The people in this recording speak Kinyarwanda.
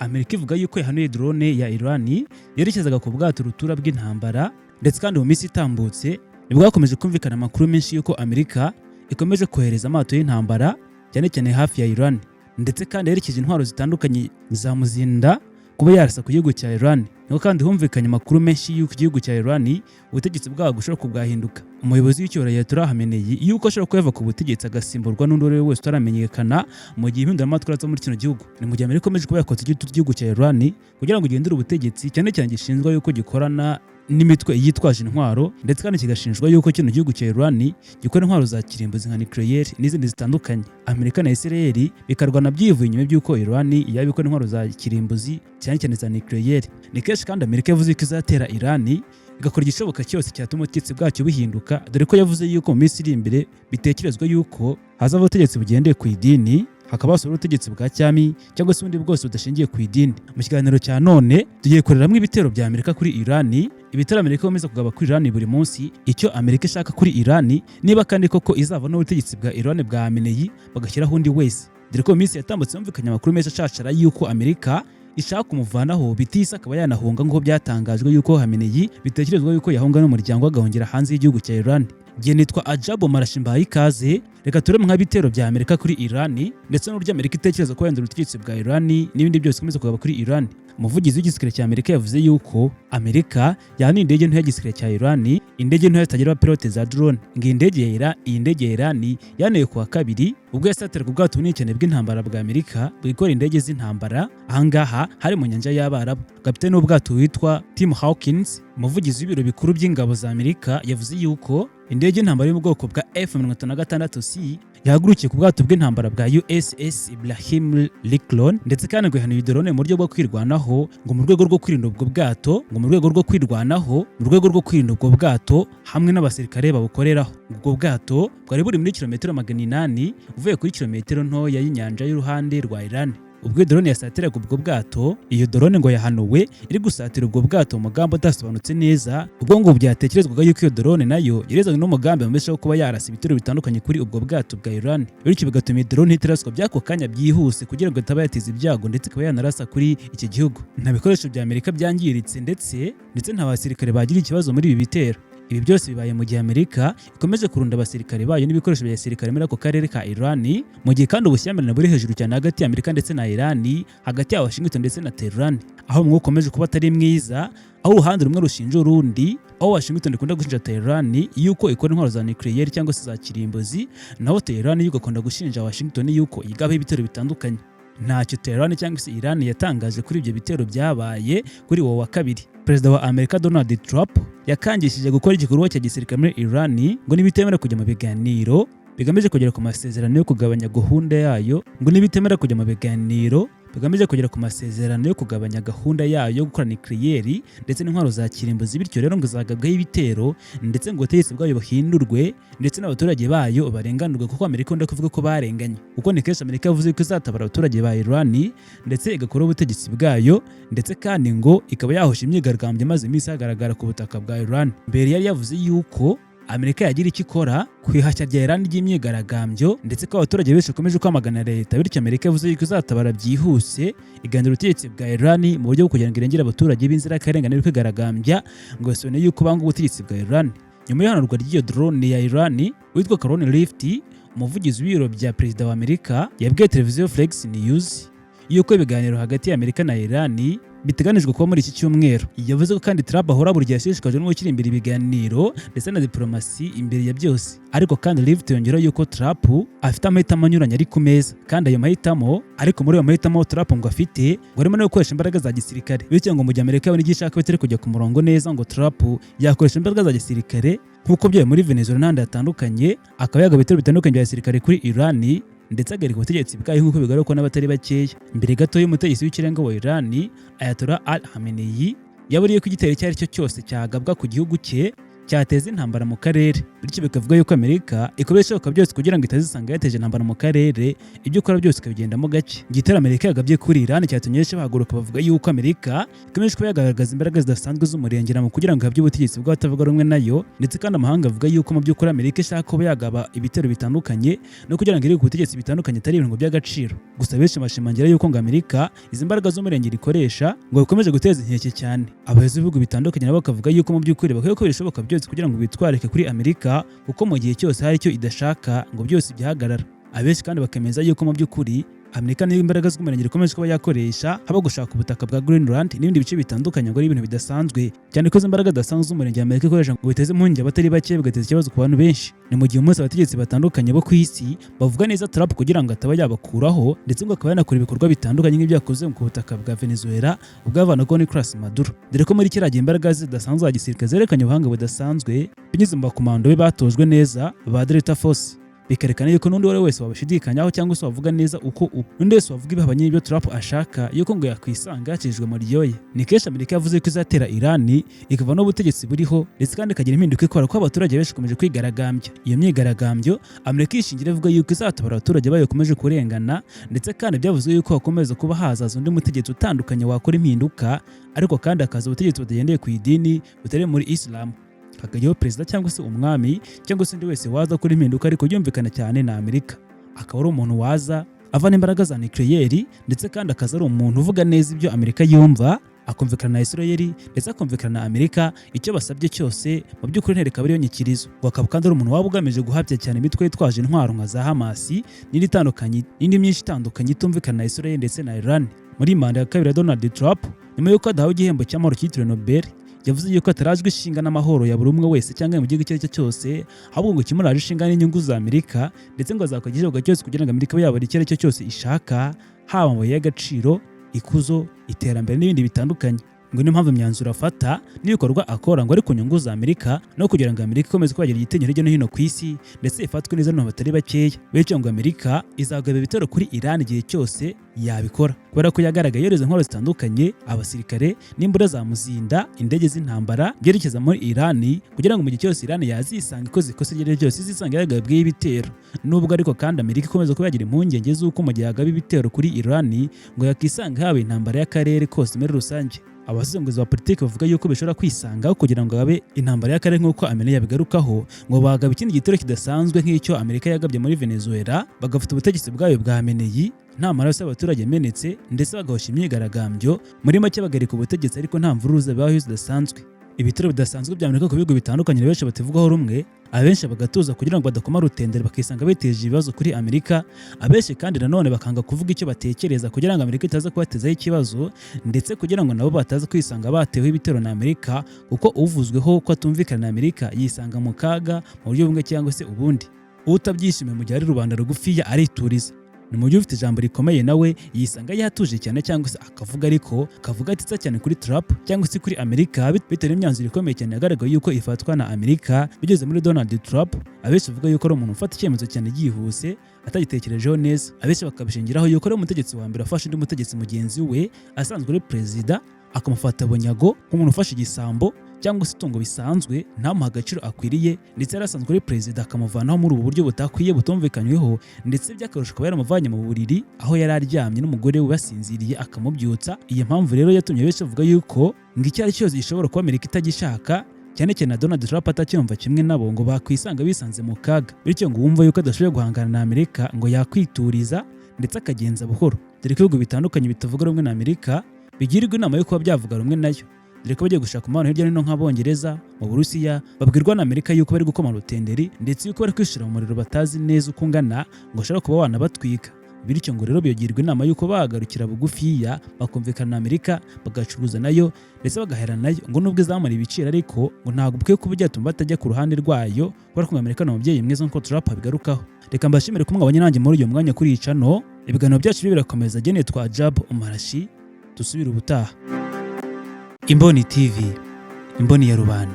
Amerika ivuga yuko yahanuye drone ya Iran yerekezaga ku bwato rutura bw'intambara, ndetse kandi mu minsi itambutse nibwo hakomeje kumvikana amakuru menshi yuko Amerika ikomeje kohereza amato y'intambara cyane cyane hafi ya Iran, ndetse kandi yerekeje intwaro zitandukanye zamuzinda kuba yarasa ku gihugu cya Iran. Niko kandi humvikanye amakuru menshi yuko igihugu cya Iran ubutegetsi bwabo gushobora kubwahinduka. Umuyobozi w'icyoro Ayatollah Khamenei yuko ashobora kuyava ku butegetsi agasimburwa n'undi uwo wese utaramenyekana mu gihe impinduramatwara zo muri kino gihugu. Ni mu gihe Amerika ikomeje kuba yakotse igihugu cya Iran kugira ngo igindure ubutegetsi cyane cyane gishinzwe yuko gikorana n'imitwe yitwaje intwaro, ndetse kandi kigashinjwa yuko kino gihugu cya Iran gikora intwaro za kirimbuzi nka nucleaire n'izindi zitandukanye. Amerika na Israel bikarwana byivuye inyuma by'uko Iran yabikora intwaro za kirimbuzi cyane cyane za nucleaire. Ni kenshi kandi Amerika yavuze ko izatera Iran igakora igishoboka cyose cyatuma ubutegetsi bwacyo buhinduka, dore ko yavuze yuko mu minsi iri imbere bitekerezwa yuko hazaba ubutegetsi bugendeye ku idini, hakaba hasura ubutegetsi bwa cyami cyangwa se ubundi bwose budashingiye ku idini. Mu kiganiro cya none tugiye kureramwo ibitero bya Amerika kuri Iran, ibitero Amerika ikomeza kugaba kuri Iran buri munsi, icyo Amerika ishaka kuri Iran, niba kandi koko izava n'ubutegetsi bwa Iran bwa Khamenei bagashyiraho undi wese. Dore ko mu minsi yatambutse humvikanye amakuru menshi ashashara yuko Amerika ishaka kumuvanaho bitisa akaba yanahunga nk'uko byatangajwe yuko Khamenei bitekerezwa yuko yahunga n'umuryango agahungira hanze y'igihugu cya Iran. Gihe nitwa Ajabo Marashimbaye ikaze, reka turebe nk'ibitero bya Amerika kuri Iran ndetse n'uburyo Amerika itekereza ko yandura ubutegetsi bwa Iran n'ibindi byose bikomeza kugaba kuri Iran. Umuvugizi w'igisirikare cya Amerika yavuze yuko Amerika yahanuye indege nto y'igisirikare cya Iran, indege nto zitagira abapilote za drone. Iyi ndege ya Iran yahanuye kuwa kabiri ubwo yasatiraga ubwato bunini cyane bw'intambara bwa Amerika bwikora indege z'intambara. Ahangaha hari mu nyanja y'Abarabu. Kapiteni w'ubwato witwa Tim Hawkins, umuvugizi w'ibiro bikuru by'ingabo za Amerika, yavuze yuko indege y'intambara yo mu bwoko bwa F-56C yahagurukiye ku bwato bw'intambara bwa USS Ibrahim Lincoln, ndetse kandi ngo yahanuye drone mu buryo bwo kwirwanaho, ngo mu rwego rwo kwirinda ubwo bwato, hamwe n'abasirikare babukoreraho. Ubwo bwato bwari buri muri kilometero 800 uvuye kuri kilometero ntoya y'inyanja y'uruhande rwa Iran. Ubwo drone yasatiraga ubwo bwato, iyo drone ngo yahanuwe iri gusatira ubwo bwato umugambi udasobanutse neza, ubwo ngo byatekerezwaga yuko iyo drone nayo yerezanywe n'umugambi wameshaho kuba yarasa ibitero bitandukanye kuri ubwo bwato bwa Iran, bityo bigatuma iyo drone itaraswa by'ako kanya byihuse kugira ngo itaba yateza ibyago ndetse ikaba yanarasa kuri iki gihugu. Nta bikoresho bya Amerika byangiritse ndetse nta basirikare bagira ikibazo muri ibi bitero. Ibi byose bibaye mu gihe Amerika ikomeje kurunda abasirikare bayo n'ibikoresho bya gisirikare muri ako karere ka Iran, mu gihe kandi ubushyamirane buri hejuru cyane hagati ya Amerika ndetse na Iran, hagati ya Washington ndetse na Tehran, aho umwuka ukomeje kuba atari mwiza, aho uruhande rumwe rushinja urundi, aho Washington ikunda gushinja Tehran yuko ikora intwaro za nucleaire cyangwa se za kirimbuzi, naho Tehran yuko ikunda gushinja Washington yuko igabaho ibitero bitandukanye. Ntacyo Tehran cyangwa se Iran yatangaje kuri ibyo bitero byabaye kuri uwo wa kabiri. Perezida wa Amerika Donald Trump yakangishije gukora igikorwa cya gisirikare muri Iran ngo nibitemera kujya mu biganiro bigamije kugera ku masezerano yo kugabanya gahunda yayo, yo gukora nucleaire ndetse n'intwaro za kirimbuzi, bityo rero ngo zagabwaho ibitero ndetse ngo ubutegetsi bwayo buhindurwe ndetse n'abaturage bayo barenganurwe, kuko Amerika ikunda kuvuga ko barenganye. Kuko ni kenshi Amerika yavuze ko izatabara abaturage ba Iran ndetse igakora ubutegetsi bwayo, ndetse kandi ngo ikaba yahosha imyigaragambyo maze iminsi hagaragara ku butaka bwa Iran. Mbere yari yavuze yuko Amerika yagira icyo ikora ku ihashya rya Iran ry'imyigaragambyo, ndetse ko abaturage benshi bakomeje kwamagana leta, bityo Amerika yavuze yuko izatabara byihuse igandura ubutegetsi bwa Iran mu buryo bwo kugira ngo irengere abaturage b'inzirakarengane bari kwigaragambya, ngo basone yuko banga ubutegetsi bwa Iran. Nyuma y'ihanurwa ry'iyo drone ya Iran, witwa Caron Lift, umuvugizi w'ibiro bya perezida wa Amerika, yabwiye televiziyo Flex News yuko ibiganiro hagati ya Amerika na Iran biteganijwe kuba muri iki cyumweru. Yavuze ko kandi Trump ahora buri gihe ashishikajwe no gushyira imbere ibiganiro ndetse na diplomasi imbere ya byose. Ariko kandi Lift yongera yuko Trump afite amahitamo anyuranye ari ku meza, kandi ayo mahitamo, ariko muri ayo mahitamo Trump ngo afite, ngo harimo no gukoresha imbaraga za gisirikare, bityo ngo mu gihe Amerika yabona igishaka bitari kujya ku murongo neza, ngo Trump yakoresha imbaraga za gisirikare nk'uko byabaye muri Venezuela n'ahandi hatandukanye, akaba yagaba ibitero bitandukanye bya gisirikare kuri Iran ndetse agarika ubutegetsi bwayo nk'uko bigaragara n'abatari bakeya. Mbere gato y'umutegetsi w'ikirenga wa Iran, Ayatollah Khamenei, yaburiye ko igitero icyo ari cyo cyose cyagabwa ku gihugu cye cyateza intambara mu karere, bityo bikavuga yuko Amerika ikora ibishoboka byose kugira ngo itazisanga yateje intambara mu karere, ibyo ukora byose ikabigendamo gake. Igitero Amerika yagabye kuri Iran cyatumye benshi bahaguruka bavuga yuko Amerika ikomeje kuba yagaragaza imbaraga zidasanzwe z'umurengerano kugira ngo ihabye ubutegetsi bw'abatavuga rumwe nayo, ndetse kandi amahanga avuga yuko mu by'ukuri Amerika ishaka kuba yagaba ibitero bitandukanye no kugira ngo iri ku butegetsi bitandukanye atari ibintu by'agaciro. Gusa benshi bashimangira yuko ngo Amerika izi mbaraga z'umurengero ikoresha ngo bikomeje guteza inkeke cyane. Abayobozi b'ibihugu bitandukanye nabo bakavuga yuko mu by'ukuri bakwiye gukora ibishoboka byose kugira ngo bitwarike kuri Amerika, kuko mu gihe cyose hari icyo idashaka ngo byose byahagarara. Abenshi kandi bakemeza yuko mu by'ukuri Amerika niyo imbaraga z'umurengero ikomeje kuba yakoresha, haba gushaka ubutaka bwa Greenland n'ibindi bice bitandukanye ngo ari ibintu bidasanzwe cyane ko izo mbaraga zidasanzwe z'umurengero Amerika ikoresha ngo biteze impungenge abatari bake, bigateza ikibazo ku bantu benshi. Ni mu gihe umunsi abategetsi batandukanye bo ku isi bavuga neza Trump kugira ngo ataba yabakuraho, ndetse ngo akaba yanakora ibikorwa bitandukanye nk'ibyo yakoze ku butaka bwa Venezuela ubwavanaho Nicolas Maduro, dore ko muri kiriya gihe imbaraga zidasanzwe za gisirikare zerekanye ubuhanga budasanzwe binyuze mu bakomando be batojwe neza ba Delta Force, bikerekana yuko n'undi wari wese wabishidikanyaho cyangwa se wavuga neza uko n'undi wese wavuga ibihabanye n'ibyo Trump ashaka yuko ngo yakwisanga yakijwe mu ryoye. Ni kenshi Amerika yavuze ko izatera Iran ikava n'ubutegetsi buriho, ndetse kandi ikagira impinduka ikora ko abaturage benshi bakomeje kwigaragambya. Iyo myigaragambyo Amerika ishingira ivuga yuko izatabara abaturage bayo bakomeje kurengana, ndetse kandi byavuzwe yuko hakomeza kuba hazaza undi mutegetsi utandukanye wakora impinduka, ariko kandi hakaza ubutegetsi butagendeye ku idini butari muri Islam, hakajyaho perezida cyangwa se umwami cyangwa se undi wese waza kuri impinduka, ariko byumvikana cyane na Amerika akaba ari umuntu waza avana imbaraga za nucleaire, ndetse kandi akaza ari umuntu uvuga neza ibyo Amerika yumva, akumvikana na Israel ndetse akumvikana na Amerika icyo basabye cyose mu by'ukuri ntereka bariyo nyikirizo. Akaba kandi ari umuntu waba ugamije guhabya cyane imitwe yitwaje intwaro nka za Hamas n'indi myinshi itandukanye itumvikana na Israel ndetse na Iran. Muri manda ya kabiri ya Donald Trump, nyuma y'uko adahawe igihembo cy'amahoro cyitiriwe Nobel, yavuze yuko atarajwe ishinga n'amahoro ya buri umwe wese cyangwa mu gihugu icyo ari cyo cyose, ahubwo ngo kimuraje ishinga n'inyungu za Amerika, ndetse ngo azakora igishoboka cyose kugira ngo Amerika yabone icyo ari cyo cyose ishaka, haba mu y'agaciro, ikuzo, iterambere n'ibindi bitandukanye. Ngo niyo mpamvu imyanzuro afata n'ibikorwa akora ngo ari ku nyungu za Amerika, no kugira ngo Amerika ikomeze kwagira igitinyiro hirya no hino ku isi, ndetse ifatwe neza n'abantu batari bakeya. Bityo ngo Amerika izagaba ibitero kuri Iran igihe cyose yabikora, kubera ko yagaragaye yohereza intwaro zitandukanye, abasirikare n'imbunda za muzinda, indege z'intambara byerekeza muri Iran, kugira ngo mu gihe cyose Iran yazisanga ikoze ikosa iryo ari ryo ryose izisanga yagabweho ibitero. Nubwo ariko kandi Amerika ikomeza kuba yagira impungenge z'uko mu gihe yagaba ibitero kuri Iran ngo yakisanga habaye intambara y'akarere kose muri rusange. Abasesenguzi ba politiki bavuga yuko bishobora kwisangaho kugira ngo habe intambara y'akarere nk'uko Amerika yabigarukaho, ngo bagaba ikindi gitero kidasanzwe nk'icyo Amerika yagabye muri Venezuela, bagafata ubutegetsi bwayo bwameneye nta maraso y'abaturage amenetse, ndetse bagahosha imyigaragambyo, muri make bagarika ubutegetsi ariko nta mvururu zabaho zidasanzwe. Ibitero bidasanzwe bya Amerika ku bihugu bitandukanye benshi bativugaho rumwe, abenshi bagatuza kugira ngo badakoma rutendere bakisanga biteje ibibazo kuri Amerika, abenshi kandi nanone bakanga kuvuga icyo batekereza kugira ngo Amerika itaza kubatezaho ikibazo, ndetse kugira ngo nabo bataza kwisanga bateweho ibitero na Amerika, kuko uvuzweho ko atumvikana na Amerika yisanga mu kaga mu buryo bumwe cyangwa se ubundi. Utabyishimiye mu gihe ari rubanda rugufiya arituriza, ni mu gihe ufite ijambo rikomeye nawe yisanga yatuje cyane cyangwa se akavuga, ariko kavuga atitsa cyane kuri Trump cyangwa se kuri Amerika, bitewe n'imyanzuro ikomeye cyane yagaragaye yuko ifatwa na Amerika bigeze muri Donald Trump. Abenshi bavuga yuko ari umuntu ufata icyemezo cyane yihuse atagitekerejeho neza, abenshi bakabishingiraho yuko ari umutegetsi wa mbere afashe undi mutegetsi mugenzi we asanzwe ari perezida, akamufata bunyago nk'umuntu ufashe igisambo cyangwa se itungo bisanzwe ntamuha agaciro akwiriye, ndetse yarasanzwe ari perezida akamuvanaho muri ubu buryo butakwiye butumvikanyweho, ndetse by'akarusho akaba yaramuvanye mu buriri aho yari aryamye n'umugore we basinziriye akamubyutsa. Iyi mpamvu rero yatumye benshi bavuga yuko ngo icyo ari cyo cyose gishobora kuba Amerika itagishaka, cyane cyane na Donald Trump atacyumva kimwe nabo, ngo bakwisanga bisanze mu kaga, bityo ngo wumva yuko adashoboye guhangana na Amerika ngo yakwituriza ndetse akagenza buhoro, dore ko ibihugu bitandukanye bitavuga rumwe na Amerika bigirirwa inama yo kuba byavuga rumwe nayo, dore ko bagiye gushaka umubano hirya no hino nk'Abongereza, mu Burusiya, babwirwa na Amerika yuko bari gukoma rutenderi, ndetse yuko bari kwishira mu muriro batazi neza uko ungana, ngo ushobora kuba wanabatwika. Bityo ngo rero biyogirwa inama yuko bahagarukira bugufiya bakumvikana na Amerika, bagacuruza nayo ndetse bagaherana nayo, ngo nubwo izamura ibiciro ariko ngo ntabwo bukwiye kuba byatuma batajya ku ruhande rwayo, kubera ko Amerika ni umubyeyi mwiza nk'uko Trump abigarukaho. Reka mbashimire ko mwabanye nanjye muri uyu mwanya kuri iyi channel. Ibiganiro byacu birakomeza, geneye twa Jab Umarashi, dusubire ubutaha. Imboni TV, imboni ya rubanda.